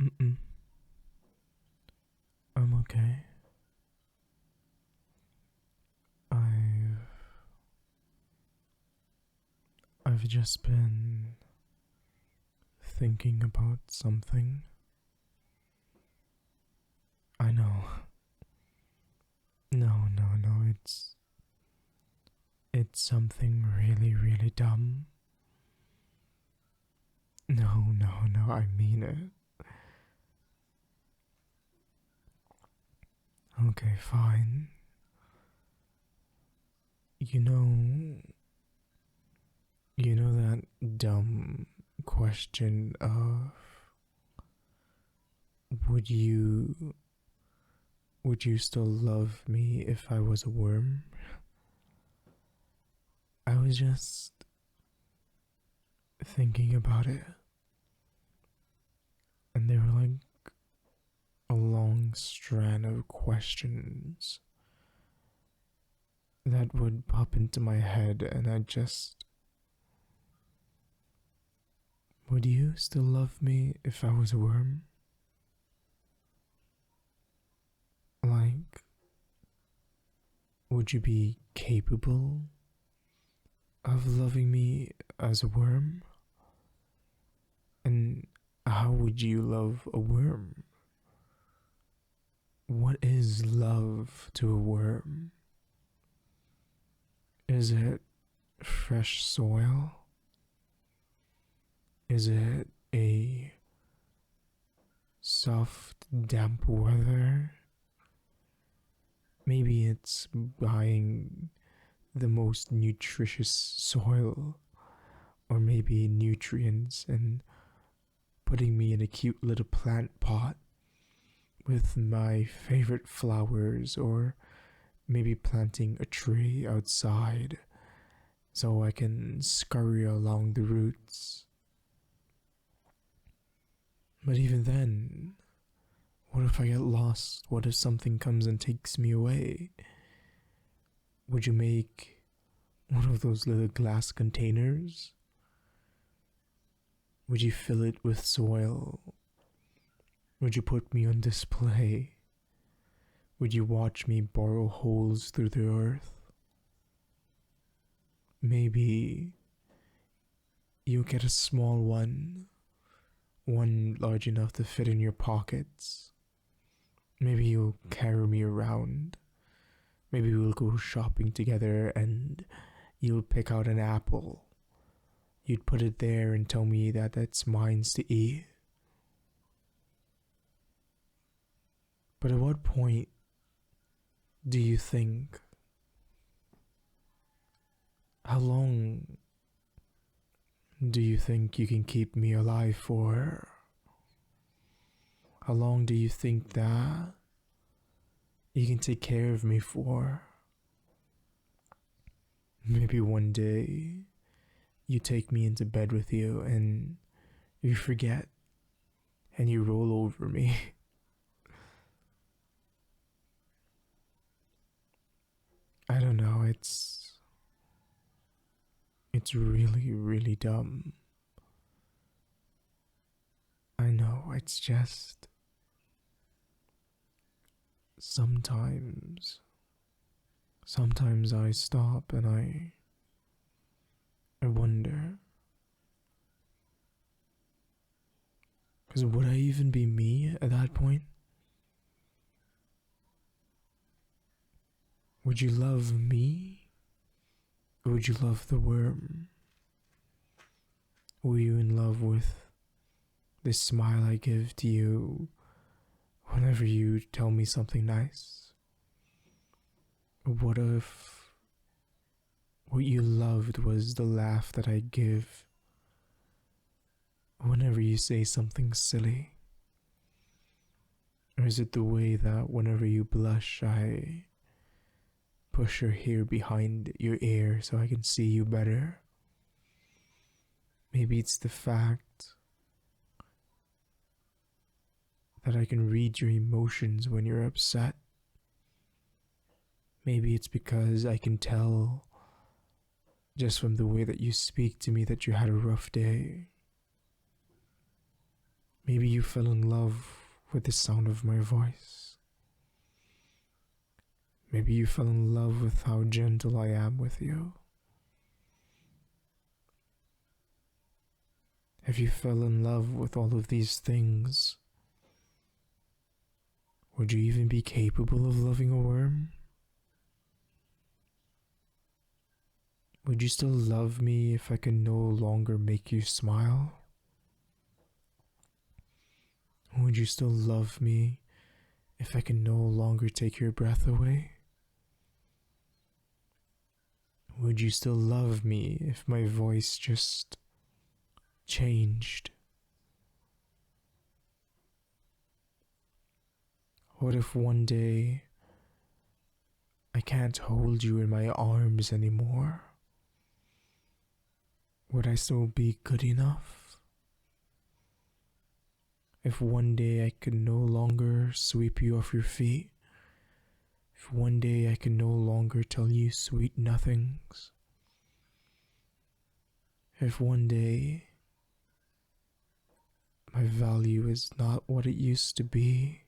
Mm-mm. I'm okay. I've I've just been thinking about something. I know. No. It's something really, really dumb. No. I mean it. Okay, fine. You know, you know that dumb question of would you would you still love me if I was a worm? I was just thinking about it, and they were like a long strand of questions that would pop into my head, and I just. Would you still love me if I was a worm? Like, would you be capable of loving me as a worm? And how would you love a worm? What is love to a worm? Is it fresh soil? Is it a soft, damp weather? Maybe it's buying the most nutritious soil, or maybe nutrients, and putting me in a cute little plant pot with my favorite flowers, or maybe planting a tree outside so I can scurry along the roots. But even then, what if I get lost? What if something comes and takes me away? Would you make one of those little glass containers? Would you fill it with soil? Would you put me on display? Would you watch me borrow holes through the earth? Maybe you get a small one large enough to fit in your pockets. Maybe you'll carry me around. Maybe we'll go shopping together and you'll pick out an apple. You'd put it there and tell me that that's mine to eat. But at what point do you think? How long do you think you can keep me alive for? How long do you think that you can take care of me for? Maybe one day you take me into bed with you and you forget and you roll over me. I don't know, it's really, really dumb. I know, it's just sometimes I stop and I wonder, because would I even be me at that point? Would you love me? Or would you love the worm? Were you in love with the smile I give to you whenever you tell me something nice? Or what if what you loved was the laugh that I give whenever you say something silly? Or is it the way that whenever you blush, I push your hair behind your ear so I can see you better? Maybe it's the fact that I can read your emotions when you're upset. Maybe it's because I can tell just from the way that you speak to me that you had a rough day. Maybe you fell in love with the sound of my voice. Maybe you fell in love with how gentle I am with you. If you fell in love with all of these things, would you even be capable of loving a worm? Would you still love me if I could no longer make you smile? Would you still love me if I could no longer take your breath away? Would you still love me if my voice just changed? What if one day I can't hold you in my arms anymore? Would I still be good enough? If one day I could no longer sweep you off your feet, if one day I could no longer tell you sweet nothings, if one day my value is not what it used to be,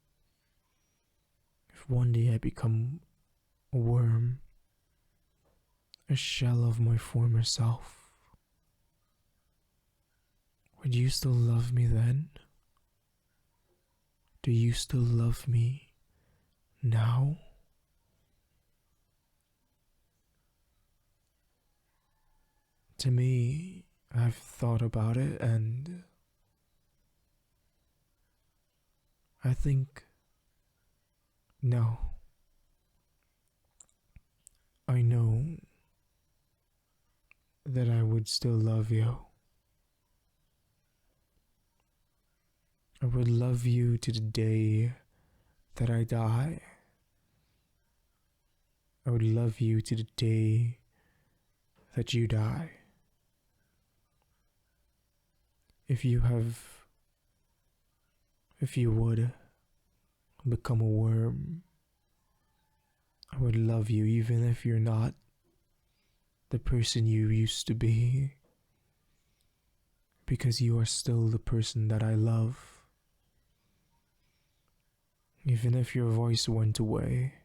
if one day I become a worm, a shell of my former self, would you still love me then? Do you still love me now? To me, I've thought about it and I think no. I know that I would still love you. I would love you to the day that I die. I would love you to the day that you die. If you would become a worm, I would love you even if you're not the person you used to be, because you are still the person that I love. Even if your voice went away,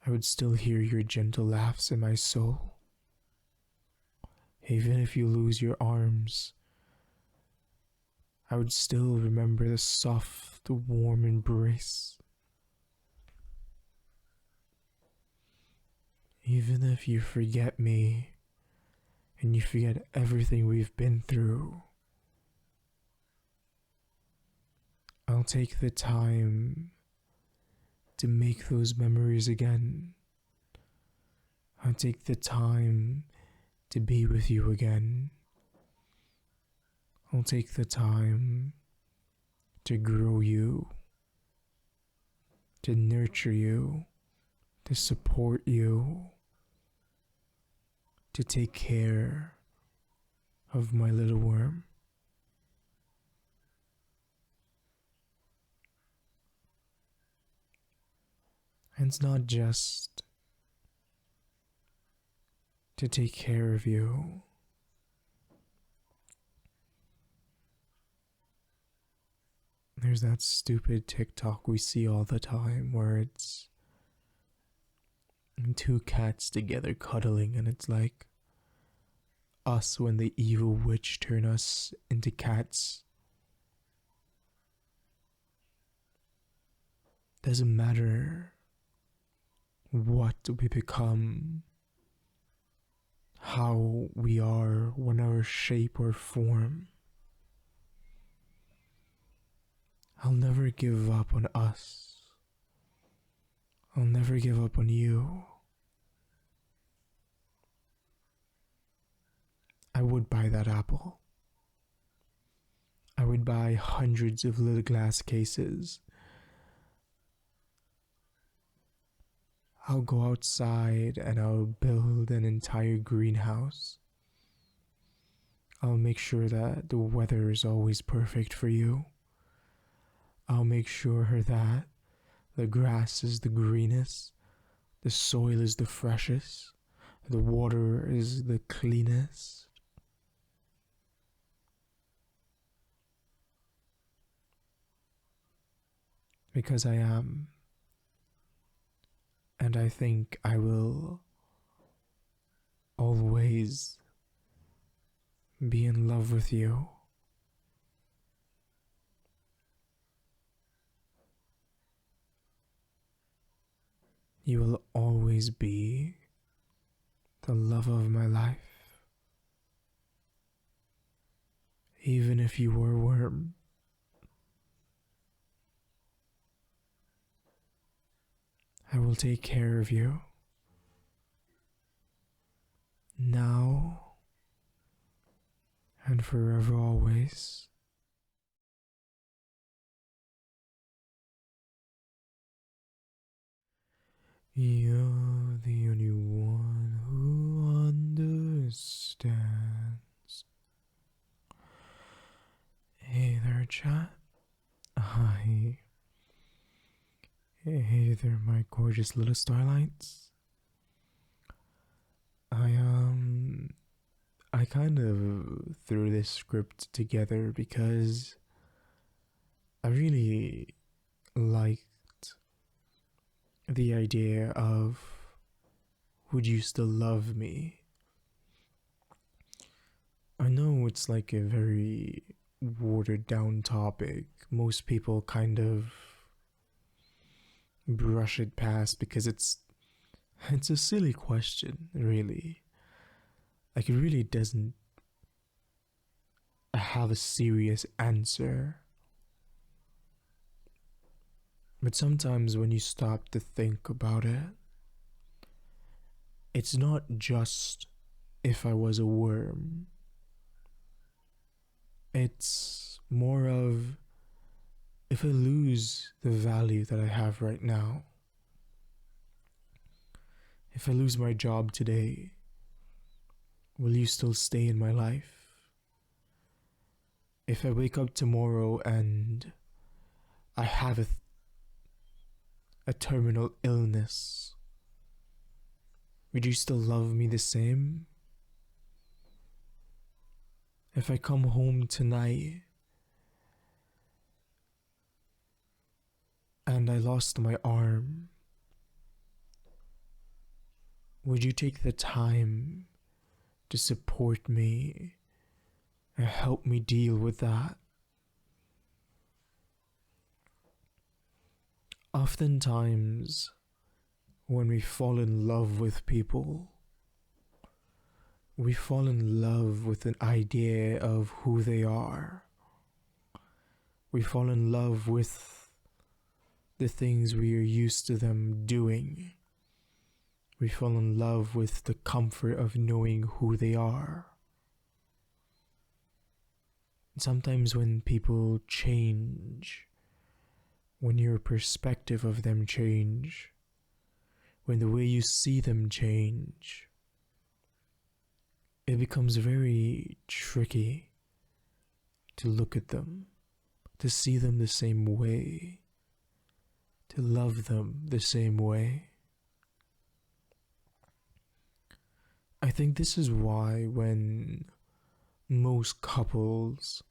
I would still hear your gentle laughs in my soul. Even if you lose your arms, I would still remember the soft, warm embrace. Even if you forget me and you forget everything we've been through, I'll take the time to make those memories again. I'll take the time to be with you again. I'll take the time to grow you, to nurture you, to support you, to take care of my little worm. And it's not just to take care of you. There's that stupid TikTok we see all the time where it's two cats together cuddling, and it's like us when the evil witch turned us into cats. Doesn't matter what we become, how we are, whatever shape or form. I'll never give up on us. I'll never give up on you. I would buy that apple. I would buy hundreds of little glass cases. I'll go outside and I'll build an entire greenhouse. I'll make sure that the weather is always perfect for you. I'll make sure that the grass is the greenest, the soil is the freshest, the water is the cleanest. because I am, and I think I will always be in love with you. You will always be the love of my life. Even if you were a worm, I will take care of you. Now and forever always. You're the only one who understands. Hey there, chat. Hi. Hey there, my gorgeous little starlights. I kind of threw this script together because I really liked the idea of, would you still love me? I know it's like a very watered down topic. Most people kind of brush it past because it's a silly question, really. Like, it really doesn't have a serious answer. But sometimes when you stop to think about it, it's not just if I was a worm. It's more of, if I lose the value that I have right now, if I lose my job today, will you still stay in my life? If I wake up tomorrow and I have a terminal illness, would you still love me the same? If I come home tonight and I lost my arm, would you take the time to support me and help me deal with that? Oftentimes, when we fall in love with people, we fall in love with an idea of who they are. We fall in love with the things we are used to them doing. We fall in love with the comfort of knowing who they are. Sometimes when people change, when your perspective of them change, when the way you see them change, it becomes very tricky to look at them, to see them the same way, to love them the same way. I think this is why when most couples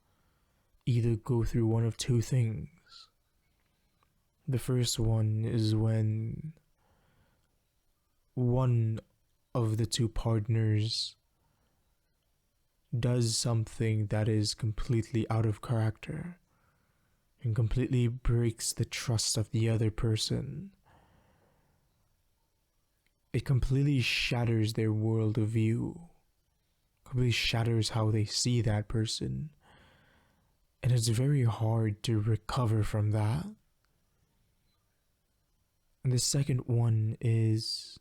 either go through one of two things. The first one is when one of the two partners does something that is completely out of character and completely breaks the trust of the other person. It completely shatters their world of view, completely shatters how they see that person, and it's very hard to recover from that. And the second one is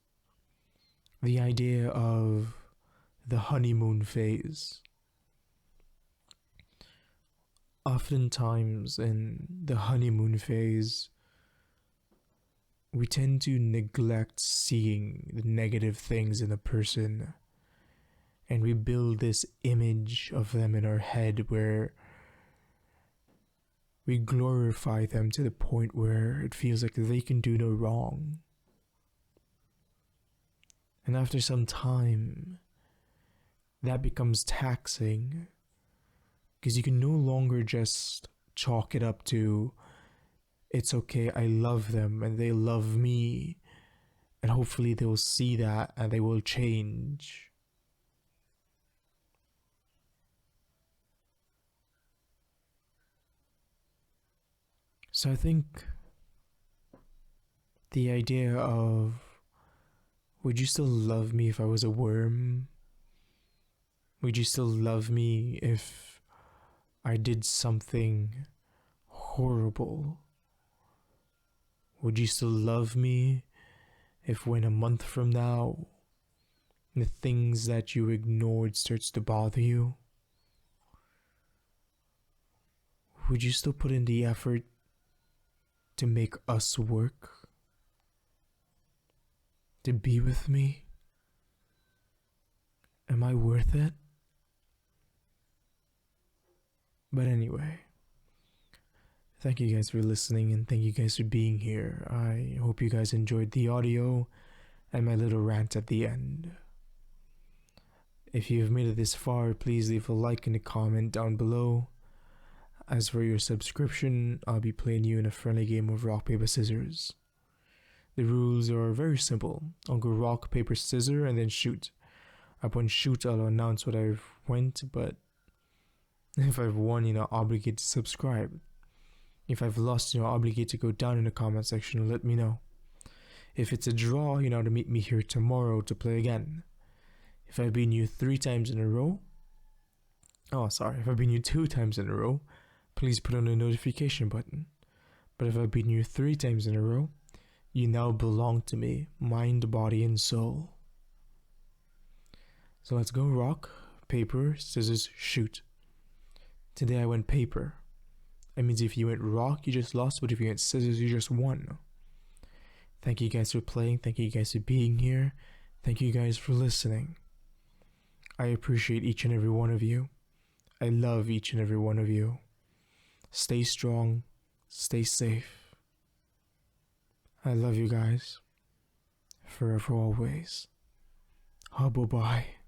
the idea of the honeymoon phase. Oftentimes in the honeymoon phase, we tend to neglect seeing the negative things in a person, and we build this image of them in our head where we glorify them to the point where it feels like they can do no wrong. And after some time, that becomes taxing because you can no longer just chalk it up to It's okay, I love them and they love me. And hopefully they'll see that and they will change. So I think the idea of, would you still love me if I was a worm? Would you still love me if I did something horrible? Would you still love me if, when a month from now, the things that you ignored starts to bother you? Would you still put in the effort to make us work? To be with me? Am I worth it? But anyway, thank you guys for listening and thank you guys for being here. I hope you guys enjoyed the audio and my little rant at the end. If you have made it this far, please leave a like and a comment down below. As for your subscription, I'll be playing you in a friendly game of rock, paper, scissors. The rules are very simple. I'll go rock, paper, scissors and then shoot. Upon shoot, I'll announce what I've went, but if I've won, you're not obligated to subscribe. If I've lost, you're obligated to go down in the comment section and let me know. If it's a draw, you know to meet me here tomorrow to play again. If I've beaten you 3 times in a row, if I've beaten you 2 times in a row, please put on the notification button. But if I've beaten you 3 times in a row, you now belong to me, mind, body, and soul. So let's go rock, paper, scissors, shoot. Today I went paper. That means if you went rock, you just lost, but if you went scissors, you just won. Thank you guys for playing, thank you guys for being here, thank you guys for listening. I appreciate each and every one of you. I love each and every one of you. Stay strong, stay safe. I love you guys. Forever always. Bye-bye.